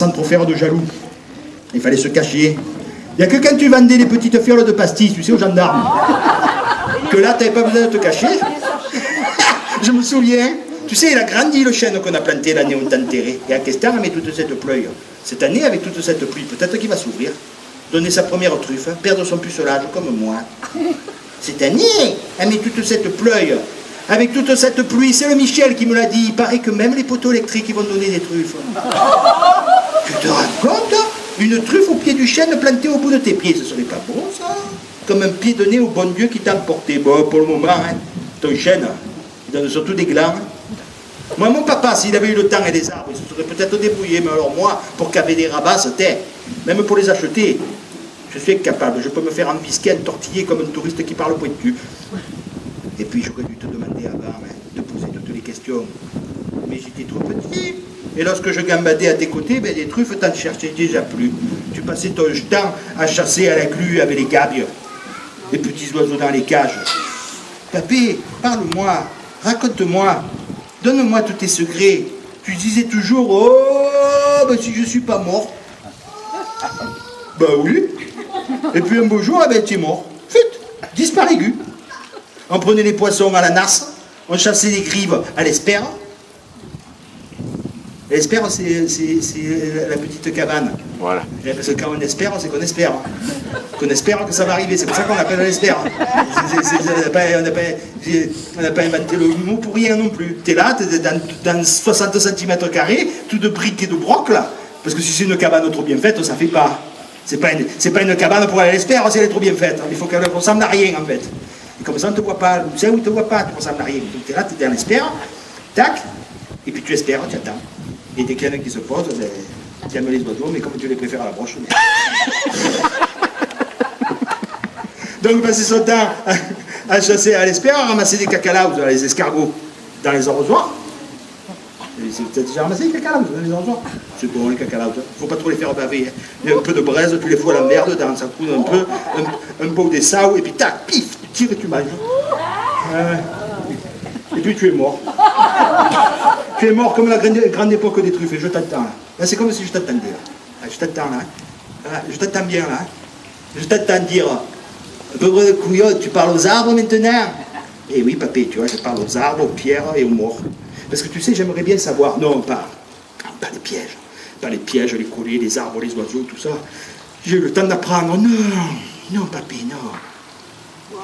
sans trop faire de jaloux. Il fallait se cacher. Il n'y a que quand tu vendais les petites fioles de pastis, tu sais, aux gendarmes, que là, tu n'avais pas besoin de te cacher. Je me souviens. Tu sais, il a grandi le chêne qu'on a planté l'année où on t'a enterré. Et à Questar, on met toute cette pluie. Cette année, avec toute cette pluie, peut-être qu'il va s'ouvrir, donner sa première truffe, perdre son pucelage comme moi. Cette année, elle met toute cette pluie. Avec toute cette pluie, c'est le Michel qui me l'a dit. Il paraît que même les poteaux électriques, ils vont donner des truffes. Tu te rends compte? Une truffe au pied du chêne plantée au bout de tes pieds, ce serait pas bon, ça? Comme un pied donné au bon Dieu qui t'a emporté. Bon, pour le moment, hein, ton chêne, il donne surtout des glands. Moi, mon papa, s'il avait eu le temps et les arbres, il se serait peut-être débrouillé. Mais alors moi, pour caver des rabasses, même pour les acheter, je suis incapable. Je peux me faire embisquer, entortiller comme un touriste qui parle pointu. Et puis, j'aurais dû te demander avant de poser toutes les questions. Mais j'étais trop petit. Et lorsque je gambadais à tes côtés, ben, des truffes, t'en cherchais déjà plus. Tu passais ton temps à chasser à la glu avec les gabies, les petits oiseaux dans les cages. Papé, parle-moi, raconte-moi, donne-moi tous tes secrets. Tu disais toujours, oh, ben si je suis pas mort. Ben oui. Et puis un beau jour, eh ben, tu es mort. Fut, disparu. On prenait les poissons à la nasse, on chassait les grives à l'espère. L'espère, c'est la petite cabane. Voilà. Parce que quand on espère, c'est qu'on espère. Qu'on espère que ça va arriver. C'est pour ça qu'on l'appelle l'espère. On n'a pas inventé le mot pour rien non plus. Tu es là, tu es dans 60 cm², tout de briques et de brocs, là. Parce que si c'est une cabane trop bien faite, ça ne fait pas. C'est pas une cabane pour aller à l'espère si elle est trop bien faite. Il faut qu'elle ressemble à rien, en fait. Et comme ça, on ne te voit pas. Tu sais où il ne te voit pas, tu ressembles à rien. Donc tu es là, tu es dans l'espère, tac, et puis tu espères, tu attends. Et dès qu'il y en a qui se posent, ben, tu aimes les oiseaux, mais comme tu les préfères à la broche. Mais... Donc, passer son temps à chasser à l'espère, à ramasser des cacalaos, les escargots, dans les arrosoirs. Tu as déjà ramassé les cacalaos dans les arrosoirs? C'est bon, les cacalaos. Il ne faut pas trop les faire baver. Il y a un peu de braise, tu les fous à la merde, dans ça coule un peu, un pot de sao, et puis tac, pif, tu tires et tu manges. Et puis tu es mort. Tu es mort comme la grande époque des truffes, et je t'attends là. Là, c'est comme si je t'attendais là. Je t'attends là. Je t'attends bien là. Je t'attends dire, pauvre couillon, tu parles aux arbres maintenant? Eh oui, papé, tu vois, je parle aux arbres, aux pierres et aux morts. Parce que tu sais, j'aimerais bien savoir, non, pas les pièges. Pas les pièges, les collets, les arbres, les oiseaux, tout ça. J'ai eu le temps d'apprendre. Non, papé, non.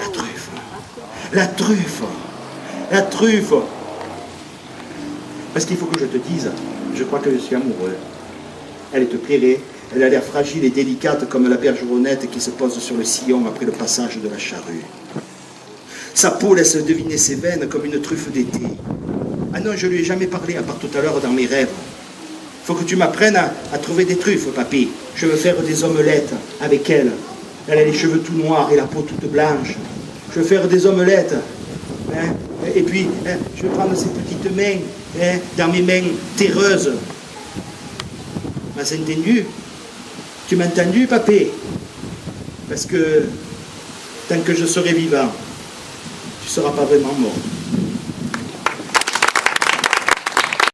La truffe. La truffe. La truffe. Parce qu'il faut que je te dise, je crois que je suis amoureux. Elle te plairait, elle a l'air fragile et délicate comme la bergeronnette qui se pose sur le sillon après le passage de la charrue. Sa peau laisse deviner ses veines comme une truffe d'été. Ah non, je lui ai jamais parlé, à part tout à l'heure dans mes rêves. Il faut que tu m'apprennes à trouver des truffes, papy. Je veux faire des omelettes avec elle. Elle a les cheveux tout noirs et la peau toute blanche. Je veux faire des omelettes. Hein? Et puis, je vais prendre ses petites mains, dans mes mains terreuses. M'as entendu? Tu m'as entendu, papé? Parce que tant que je serai vivant, tu ne seras pas vraiment mort.